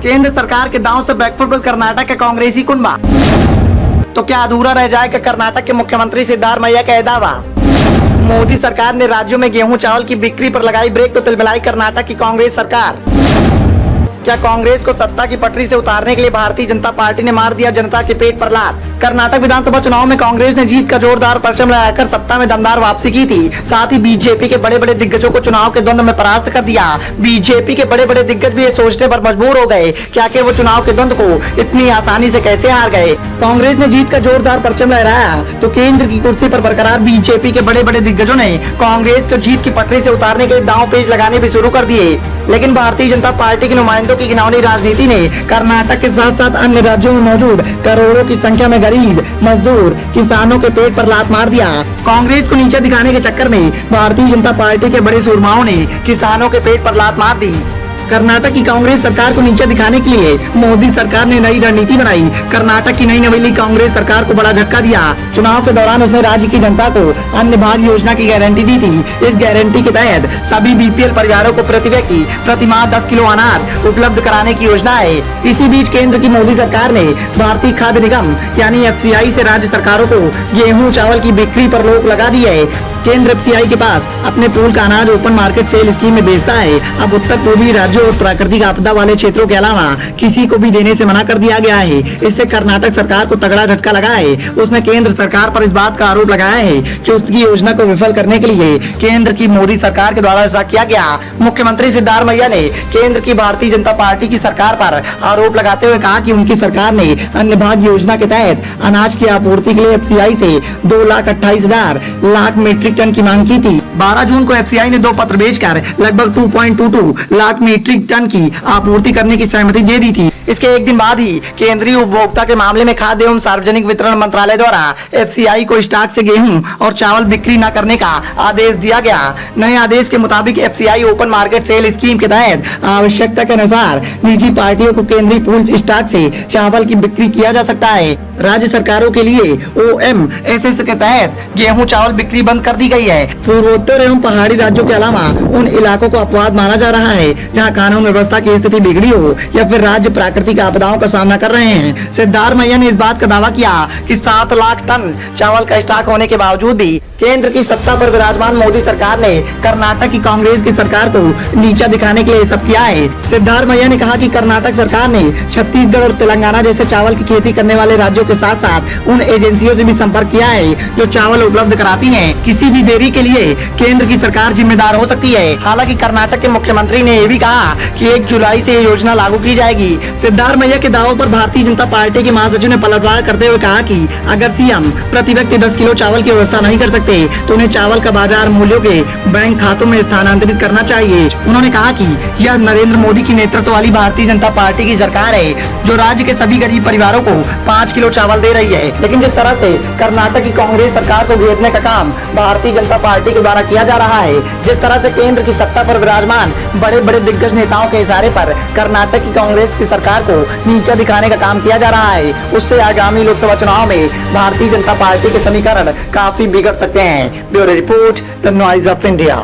केंद्र सरकार के दांव से बैकफुट कर्नाटक के कांग्रेसी कुनबा। तो क्या अधूरा रह जाएगा कर्नाटक के मुख्यमंत्री सिद्धारमैया का दावा? मोदी सरकार ने राज्यों में गेहूं चावल की बिक्री पर लगाई ब्रेक तो तिलमिलाई कर्नाटक की कांग्रेस सरकार। क्या कांग्रेस को सत्ता की पटरी से उतारने के लिए भारतीय जनता पार्टी ने मार दिया जनता के पेट पर लात? कर्नाटक विधानसभा चुनाव में कांग्रेस ने जीत का जोरदार परचम लहराकर सत्ता में दमदार वापसी की थी। साथ ही बीजेपी के बड़े बड़े दिग्गजों को चुनाव के द्वंद्व में परास्त कर दिया। बीजेपी के बड़े बड़े दिग्गज भी ये सोचने पर मजबूर हो गए कि आखिर वो चुनाव के द्वंद्व को इतनी आसानी से कैसे हार गए। कांग्रेस ने जीत का जोरदार परचम लहराया तो केंद्र की कुर्सी पर बरकरार बीजेपी के बड़े बड़े दिग्गजों ने कांग्रेस को जीत की पटरी से उतारने के लिए दांव पेच लगाने भी शुरू कर दिए। लेकिन भारतीय जनता पार्टी के नुमाइंदों की घिनौनी राजनीति ने कर्नाटक के साथ साथ अन्य राज्यों में मौजूद करोड़ों की संख्या में गरीब, मजदूर, किसानों के पेट पर लात मार दिया। कांग्रेस को नीचे दिखाने के चक्कर में भारतीय जनता पार्टी के बड़े सूरमाओं ने किसानों के पेट पर लात मार दी। कर्नाटक की कांग्रेस सरकार को नीचे दिखाने के लिए मोदी सरकार ने नई रणनीति बनाई। कर्नाटक की नई नवेली कांग्रेस सरकार को बड़ा झटका दिया। चुनाव के दौरान उसने राज्य की जनता को अन्य भाग्य योजना की गारंटी दी थी। इस गारंटी के तहत सभी बीपीएल परिवारों को प्रति व्यक्ति प्रति माह 10 किलो अनाज उपलब्ध कराने की योजना है। इसी बीच केंद्र की मोदी सरकार ने भारतीय खाद्य निगम यानी एफसीआई से राज्य सरकारों को गेहूं चावल की बिक्री पर रोक लगा दी है। केंद्र एफसीआई के पास अपने पूल का अनाज ओपन मार्केट सेल स्कीम में बेचता है। अब उत्तर पूर्वी राज्यों और प्राकृतिक आपदा वाले क्षेत्रों के अलावा किसी को भी देने से मना कर दिया गया है। इससे कर्नाटक सरकार को तगड़ा झटका लगा है। उसने केंद्र सरकार पर इस बात का आरोप लगाया है कि उसकी योजना को विफल करने के लिए केंद्र की मोदी सरकार के द्वारा ऐसा किया गया। मुख्यमंत्री सिद्धारमैया ने केंद्र की भारतीय जनता पार्टी की सरकार पर आरोप लगाते हुए कहा कि उनकी सरकार ने अन्य भाग्य योजना के तहत अनाज की आपूर्ति के लिए एफसीआई से 2,28,000 लाख मीट्रिक टन की मांग की थी। 12 जून को एफसीआई ने 2 पत्र भेजकर लगभग 2.22 लाख मीट्रिक टन की आपूर्ति करने की सहमति दे दी थी। इसके एक दिन बाद ही केंद्रीय उपभोक्ता के मामले में खाद्य एवं सार्वजनिक वितरण मंत्रालय द्वारा एफसीआई को स्टॉक से गेहूं और चावल बिक्री न करने का आदेश दिया गया। नए आदेश के मुताबिक FCI open market sale scheme के तहत आवश्यकता के अनुसार निजी पार्टियों को केंद्रीय पूल स्टॉक से चावल की बिक्री किया जा सकता है। राज्य सरकारों के लिए OMSS के तहत गेहूं चावल बिक्री बंद कर दी गई है। पूर्वोत्तर एवं पहाड़ी राज्यों के अलावा उन इलाकों को अपवाद माना जा रहा है जहां कानून व्यवस्था की स्थिति बिगड़ी हो या फिर राज्य प्राकृतिक आपदाओं का सामना कर रहे हैं। सिद्धारमैया ने इस बात का दावा किया कि 7 लाख टन चावल का स्टॉक होने के बावजूद भी केंद्र की सत्ता पर विराजमान मोदी सरकार ने कर्नाटक की कांग्रेस की सरकार को नीचा दिखाने के लिए सब किया है। सिद्धारमैया ने कहा कि कर्नाटक सरकार ने छत्तीसगढ़ और तेलंगाना जैसे चावल की खेती करने वाले राज्यों के साथ साथ उन एजेंसियों से भी संपर्क किया है जो चावल उपलब्ध कराती हैं। किसी भी देरी के लिए केंद्र की सरकार जिम्मेदार हो सकती है। हालांकि कर्नाटक के मुख्यमंत्री ने यह भी कहा कि 1 जुलाई से ये योजना लागू की जाएगी। सिद्धारमैया के दावों पर भारतीय जनता पार्टी के महासचिव ने पलटवार करते हुए कहा कि अगर सीएम प्रति व्यक्ति 10 किलो चावल की व्यवस्था नहीं कर सकते तो उन्हें चावल का बाजार मूल्यों के बैंक खातों में स्थानांतरित करना चाहिए। उन्होंने कहा कि यह नरेंद्र मोदी की नेतृत्व वाली भारतीय जनता पार्टी की सरकार है जो राज्य के सभी गरीब परिवारों को 5 किलो चावल दे रही है। लेकिन जिस तरह से कर्नाटक की कांग्रेस सरकार को घेरने का काम भारतीय जनता पार्टी के द्वारा किया जा रहा है, जिस तरह से केंद्र की सत्ता पर विराजमान बड़े बड़े दिग्गज नेताओं के इशारे पर कर्नाटक की कांग्रेस की सरकार को नीचा दिखाने का काम किया जा रहा है, उससे आगामी लोकसभा चुनाव में भारतीय जनता पार्टी के समीकरण काफी बिगड़ सकते हैं। Bureau report, the noise of India.